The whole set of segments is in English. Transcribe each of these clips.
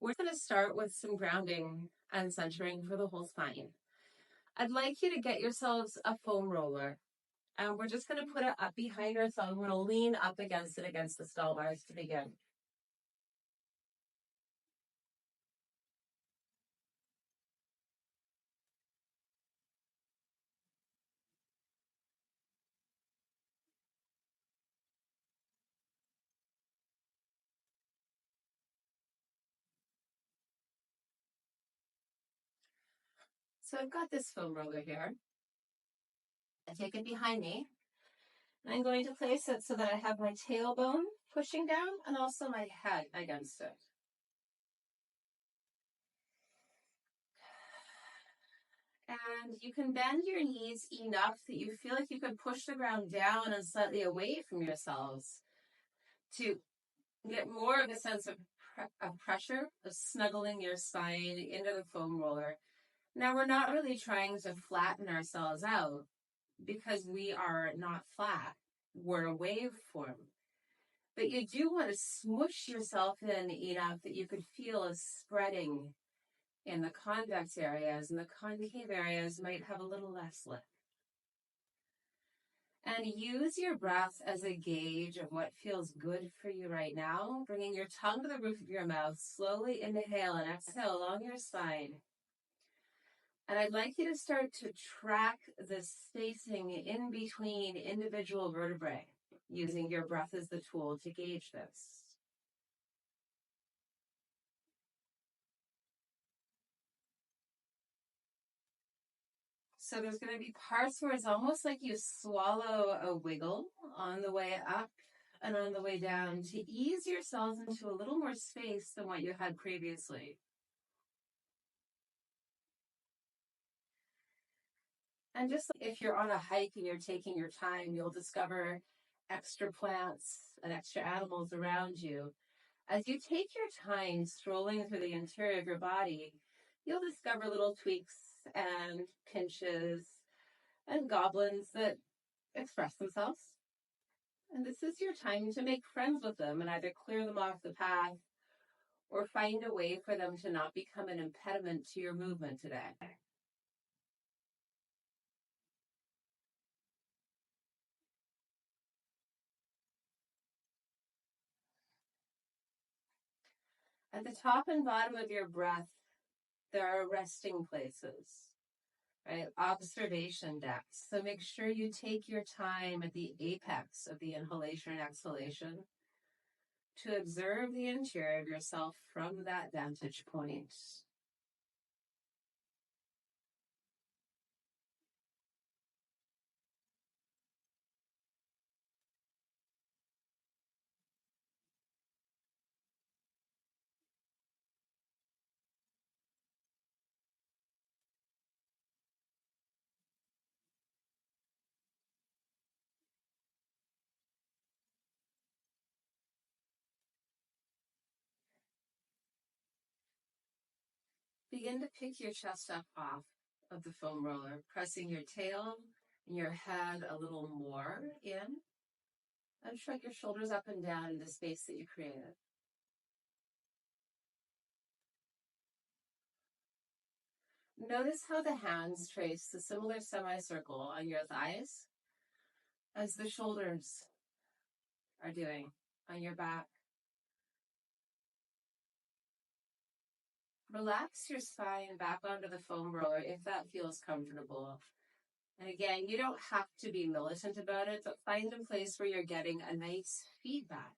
We're going to start with some grounding and centering for the whole spine. I'd like you to get yourselves a foam roller, and we're just going to put it up behind ourselves. We're going to lean up against it, against the stall bars to begin. So I've got this foam roller here. I take it behind me, and I'm going to place it so that I have my tailbone pushing down and also my head against it. And you can bend your knees enough that you feel like you can push the ground down and slightly away from yourselves to get more of a sense of pressure, of snuggling your spine into the foam roller. Now, we're not really trying to flatten ourselves out because we are not flat. We're a waveform. But you do want to smoosh yourself in enough that you could feel a spreading in the convex areas, and the concave areas might have a little less lift. And use your breath as a gauge of what feels good for you right now, bringing your tongue to the roof of your mouth. Slowly inhale and exhale along your spine. And I'd like you to start to track the spacing in between individual vertebrae, using your breath as the tool to gauge this. So there's going to be parts where it's almost like you swallow a wiggle on the way up and on the way down to ease yourselves into a little more space than what you had previously. And just like if you're on a hike and you're taking your time, you'll discover extra plants and extra animals around you. As you take your time strolling through the interior of your body, you'll discover little tweaks and pinches and goblins that express themselves. And this is your time to make friends with them and either clear them off the path or find a way for them to not become an impediment to your movement today. At the top and bottom of your breath, there are resting places, right? Observation depths. So make sure you take your time at the apex of the inhalation and exhalation to observe the interior of yourself from that vantage point. Begin to pick your chest up off of the foam roller, pressing your tail and your head a little more in, and shrug your shoulders up and down in the space that you created. Notice how the hands trace a similar semicircle on your thighs as the shoulders are doing on your back. Relax your spine back onto the foam roller if that feels comfortable. And again, you don't have to be militant about it, but find a place where you're getting a nice feedback.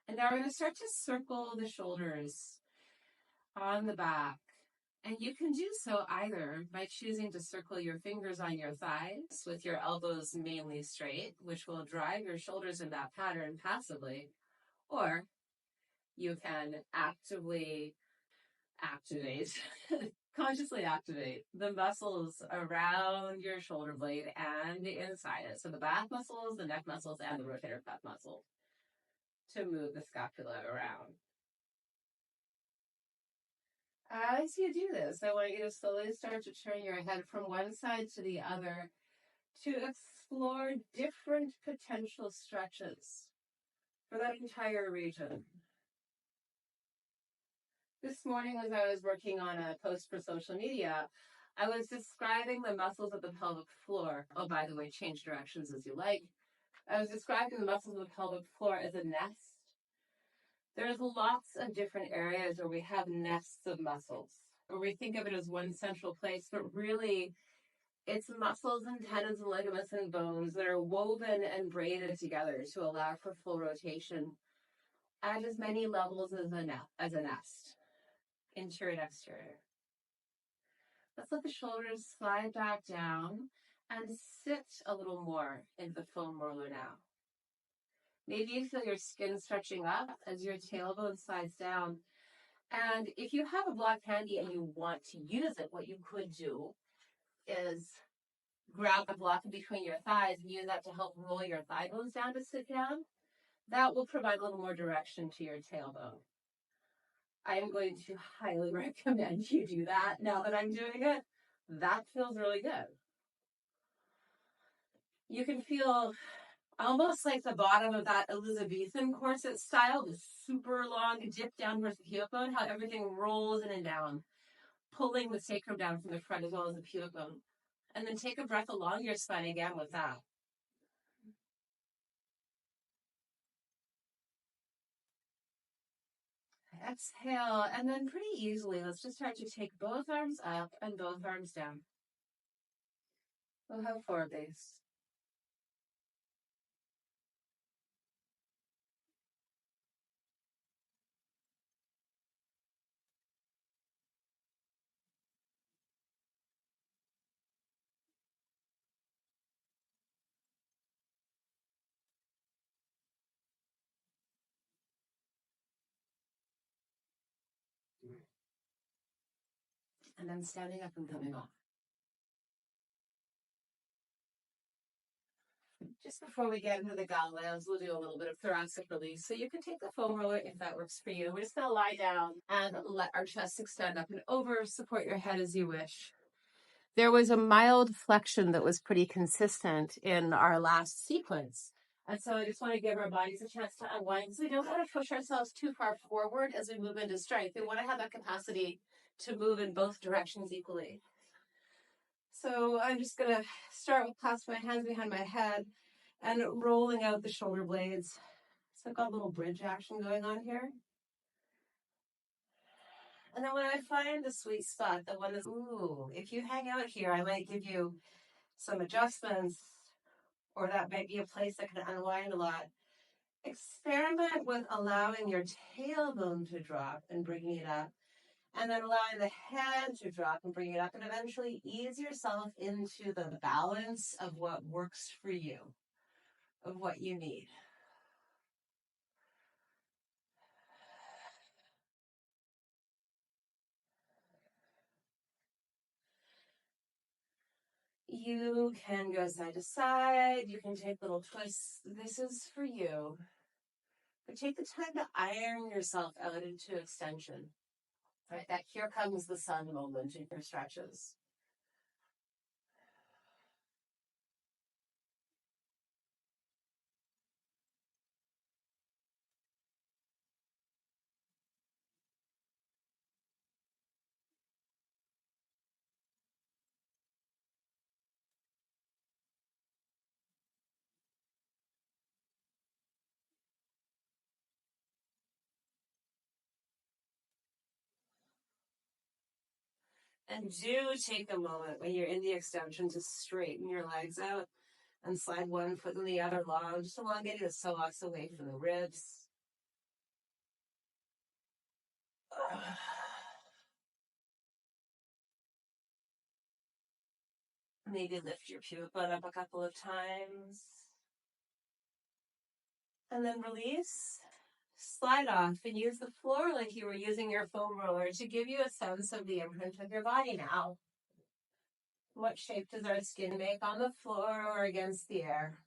And now we're going to start to circle the shoulders on the back. And you can do so either by choosing to circle your fingers on your thighs with your elbows mainly straight, which will drive your shoulders in that pattern passively, or you can consciously activate the muscles around your shoulder blade and inside it. So the back muscles, the neck muscles, and the rotator cuff muscles to move the scapula around. As you do this, I want you to slowly start to turn your head from one side to the other to explore different potential stretches for that entire region. This morning, as I was working on a post for social media, I was describing the muscles of the pelvic floor. Oh, by the way, change directions as you like. I was describing the muscles of the pelvic floor as a nest. There's lots of different areas where we have nests of muscles, where we think of it as one central place, but really it's muscles and tendons and ligaments and bones that are woven and braided together to allow for full rotation at as many levels as a nest, interior and exterior. Let's let the shoulders slide back down and sit a little more into the foam roller now. Maybe you feel your skin stretching up as your tailbone slides down. And if you have a block handy and you want to use it, what you could do is grab a block between your thighs and use that to help roll your thigh bones down to sit down. That will provide a little more direction to your tailbone. I am going to highly recommend you do that now that I'm doing it. That feels really good. You can feel almost like the bottom of that Elizabethan corset style, the super long dip down towards the pubic bone, how everything rolls in and down, pulling the sacrum down from the front as well as the pubic bone. And then take a breath along your spine again with that. Exhale, and then pretty easily, let's just start to take both arms up and both arms down. We'll have 4 of these. And then standing up and coming off. Just before we get into the gallons, we'll do a little bit of thoracic release. So you can take the foam roller if that works for you. We're just going to lie down and let our chest extend up and over. Support your head as you wish. There was a mild flexion that was pretty consistent in our last sequence. And so I just want to give our bodies a chance to unwind. So we don't want to push ourselves too far forward as we move into strength. We want to have that capacity to move in both directions equally. So I'm just going to start with clasping my hands behind my head and rolling out the shoulder blades. So I've got a little bridge action going on here. And then when I find the sweet spot, the one that's, ooh, if you hang out here, I might give you some adjustments, or that might be a place that can unwind a lot. Experiment with allowing your tailbone to drop and bringing it up, and then allowing the head to drop and bring it up, and eventually ease yourself into the balance of what works for you, of what you need. You can go side to side. You can take little twists. This is for you. But take the time to iron yourself out into extension. Right? That here comes the sun moment in your stretches. And do take a moment when you're in the extension to straighten your legs out and slide one foot and the other long, just elongating the psoas away from the ribs. Maybe lift your pubic bone up a couple of times. And then release. Slide off and use the floor like you were using your foam roller to give you a sense of the imprint of your body now. What shape does our skin make on the floor or against the air?